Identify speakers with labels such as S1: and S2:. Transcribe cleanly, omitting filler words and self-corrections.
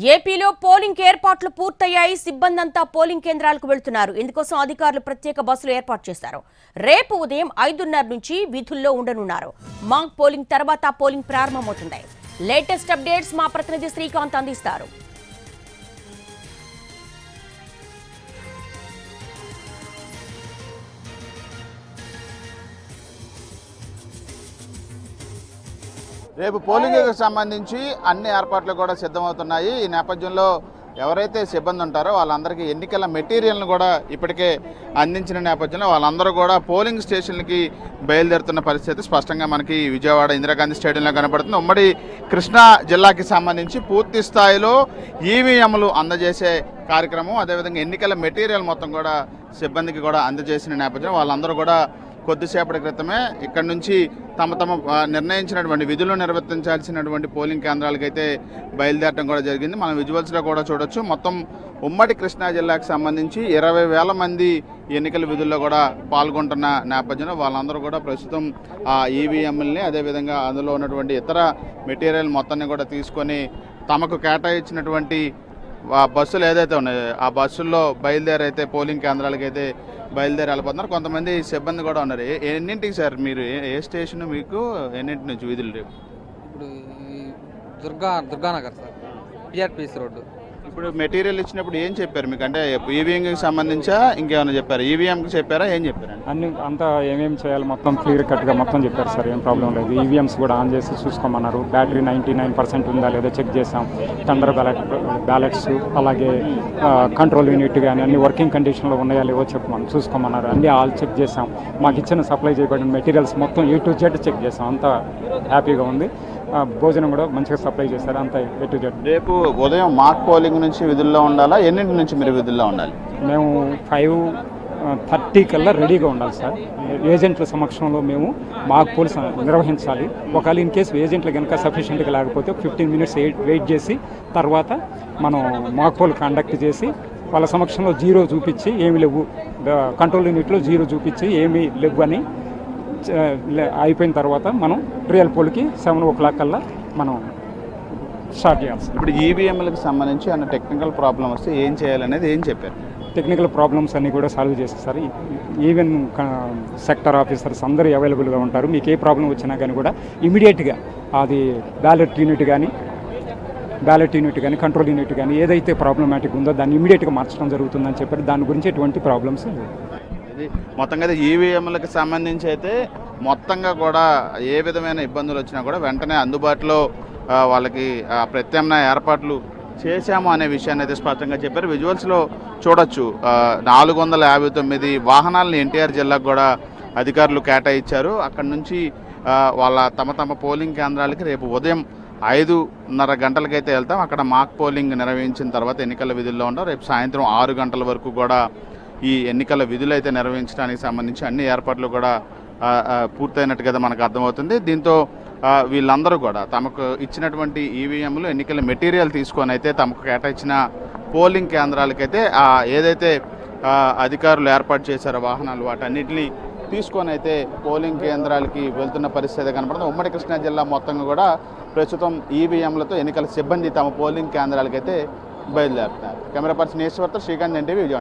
S1: ఏపీలో పోలింగ్ ఏర్పాట్లు పూర్తయ్యాయి. సిబ్బంది అంతా పోలింగ్ కేంద్రాలకు వెళ్తున్నారు. ఇందుకోసం అధికారులు ప్రత్యేక బస్సులు ఏర్పాటు చేశారు. రేపు ఉదయం 5:30 నుంచి విధుల్లో ఉండనున్నారు. మాక్ పోలింగ్ తర్వాత పోలింగ్ ప్రారంభమవుతుంది. లేటెస్ట్ అప్డేట్స్ మా ప్రతినిధి శ్రీకాంత్ అందిస్తారు.
S2: రేపు పోలింగ్కి సంబంధించి అన్ని ఏర్పాట్లు కూడా సిద్ధమవుతున్నాయి. ఈ నేపథ్యంలో ఎవరైతే సిబ్బంది ఉంటారో వాళ్ళందరికీ ఎన్నికల మెటీరియల్ను కూడా ఇప్పటికే అందించిన నేపథ్యంలో వాళ్ళందరూ కూడా పోలింగ్ స్టేషన్లకి బయలుదేరుతున్న పరిస్థితి స్పష్టంగా మనకి విజయవాడ ఇందిరాగాంధీ స్టేడియంలో కనబడుతుంది. ఉమ్మడి కృష్ణా జిల్లాకి సంబంధించి పూర్తి స్థాయిలో ఈవీఎంలు అందజేసే కార్యక్రమం, అదేవిధంగా ఎన్నికల మెటీరియల్ మొత్తం కూడా సిబ్బందికి కూడా అందజేసిన నేపథ్యంలో వాళ్ళందరూ కూడా కొద్దిసేపటి క్రితమే ఇక్కడ నుంచి తమ నిర్ణయించినటువంటి విధులు నిర్వర్తించాల్సినటువంటి పోలింగ్ కేంద్రాలకైతే బయలుదేరడం కూడా జరిగింది. మనం విజువల్స్లో కూడా చూడొచ్చు. మొత్తం ఉమ్మడి కృష్ణా జిల్లాకు సంబంధించి 20,000 మంది ఎన్నికల విధుల్లో కూడా పాల్గొంటున్న నేపథ్యంలో వాళ్ళందరూ కూడా ప్రస్తుతం ఆ ఈవీఎంలని అదేవిధంగా అందులో ఉన్నటువంటి ఇతర మెటీరియల్ మొత్తాన్ని కూడా తీసుకొని తమకు కేటాయించినటువంటి బస్సులు ఏదైతే ఉన్నాయో ఆ బస్సుల్లో బయలుదేరైతే పోలింగ్ కేంద్రాలకి అయితే బయలుదేరి వెళ్ళిపోతున్నారు. కొంతమంది సిబ్బంది కూడా ఉన్నారు. ఎన్నింటికి సార్ మీరు ఏ స్టేషన్, మీకు ఎన్నింటి నుంచి విధులు రేపు?
S3: ఇప్పుడు దుర్గానగర్ సార్, పిఆర్పిఎస్ రోడ్డు.
S2: ఇప్పుడు మెటీరియల్ ఇచ్చినప్పుడు ఏం చెప్పారు మీకు? అంటే ఈవీఎంకి సంబంధించా ఇంకేమైనా చెప్పారు? ఈవీఎంకి చెప్పారా, ఏం చెప్పారు?
S4: అన్ని అంతా ఏమేమి చేయాలి మొత్తం క్లియర్ కట్గా మొత్తం చెప్పారు సార్. ఏం ప్రాబ్లం లేదు. ఈవీఎంస్ కూడా ఆన్ చేసి చూసుకోమన్నారు. బ్యాటరీ 99% ఉందా లేదో చెక్ చేసాం. టెండర్ బ్యాలెట్స్ అలాగే కంట్రోల్ యూనిట్ కానీ అన్ని వర్కింగ్ కండిషన్లో ఉన్నాయా లేవో చూసుకోమన్నారు. అన్నీ ఆల్ చెక్ చేసాం. మాకు ఇచ్చిన సప్లై చేయబడిన మెటీరియల్స్ మొత్తం A to Z చెక్ చేసాం. అంతా హ్యాపీగా ఉంది. భోజనం కూడా మంచిగా సప్లై చేశారు. అంతా A to Z.
S2: రేపు ఉదయం మాక్ పోలింగ్ నుంచి విధుల్లో ఉండాలా? ఎన్నింటి నుంచి మీరు విధుల్లో ఉండాలి?
S4: మేము 5:30 కల్లా రెడీగా ఉండాలి సార్. ఏజెంట్ల సమక్షంలో మేము మాక్ పోల్స్ నిర్వహించాలి. ఒకవేళ ఇన్ కేసు ఏజెంట్లు కనుక సఫిషియెంట్గా లేకపోతే 15 మినిట్స్ వెయిట్ చేసి తర్వాత మనం మాక్ పోల్ కండక్ట్ చేసి వాళ్ళ సమక్షంలో 0 చూపించి ఏమి లేవు, కంట్రోల్ యూనిట్లో 0 చూపించి ఏమీ లేవు అని అయిపోయిన తర్వాత మనం రియల్ పోల్కి 7 o'clock కల్లా మనం స్టార్ట్ చేయాలి.
S2: ఇప్పుడు ఈవీఎంలకు సంబంధించి అన్న టెక్నికల్ ప్రాబ్లం వస్తే ఏం చేయాలనేది ఏం చెప్పారు?
S4: టెక్నికల్ ప్రాబ్లమ్స్ అన్నీ కూడా సాల్వ్ చేస్తారు. ఈవెన్ సెక్టర్ ఆఫీసర్స్ అందరూ అవైలబుల్గా ఉంటారు. మీకు ఏ ప్రాబ్లం వచ్చినా కానీ కూడా ఇమీడియట్గా అది బ్యాలెట్ యూనిట్ కానీ కంట్రోల్ యూనిట్ కానీ ఏదైతే ప్రాబ్లమాటిక్ ఉందో దాన్ని ఇమీడియట్గా మార్చడం జరుగుతుందని చెప్పారు. దాని గురించి ఎటువంటి ప్రాబ్లమ్స్
S2: మొత్తంగా ఈవీఎంలకు సంబంధించి అయితే మొత్తంగా కూడా ఏ విధమైన ఇబ్బందులు వచ్చినా కూడా వెంటనే అందుబాటులో వాళ్ళకి ప్రత్యామ్నాయ ఏర్పాట్లు చేశాము అనే విషయాన్ని అయితే స్పష్టంగా చెప్పారు. విజువల్స్లో చూడొచ్చు. 459 వాహనాలను ఎన్టీఆర్ జిల్లాకు కూడా అధికారులు కేటాయించారు. అక్కడి నుంచి వాళ్ళ తమ పోలింగ్ కేంద్రాలకి రేపు ఉదయం 5:30 గంటలకైతే వెళ్తాం. అక్కడ మాక్ పోలింగ్ నిర్వహించిన తర్వాత ఎన్నికల విధుల్లో ఉంటాం. రేపు సాయంత్రం 6 గంటల వరకు కూడా ఈ ఎన్నికల విధులు అయితే నిర్వహించడానికి సంబంధించి అన్ని ఏర్పాట్లు కూడా పూర్తయినట్టుగా మనకు అర్థమవుతుంది. దీంతో వీళ్ళందరూ కూడా తమకు ఇచ్చినటువంటి ఈవీఎంలు ఎన్నికల మెటీరియల్ తీసుకొని అయితే తమకు కేటాయించిన పోలింగ్ కేంద్రాలకైతే ఏదైతే అధికారులు ఏర్పాటు చేశారో వాహనాలు వాటన్నిటిని తీసుకొని అయితే పోలింగ్ కేంద్రాలకి వెళ్తున్న పరిస్థితి కనపడుతుంది. ఉమ్మడి కృష్ణా జిల్లా మొత్తంగా కూడా ప్రస్తుతం ఈవీఎంలతో ఎన్నికల సిబ్బంది తమ పోలింగ్ కేంద్రాలకైతే బయలుదేరుతున్నారు. కెమెరా పర్సన్ ఈశ్వర్తో శ్రీకాంత్, NTV, విజయవాడ.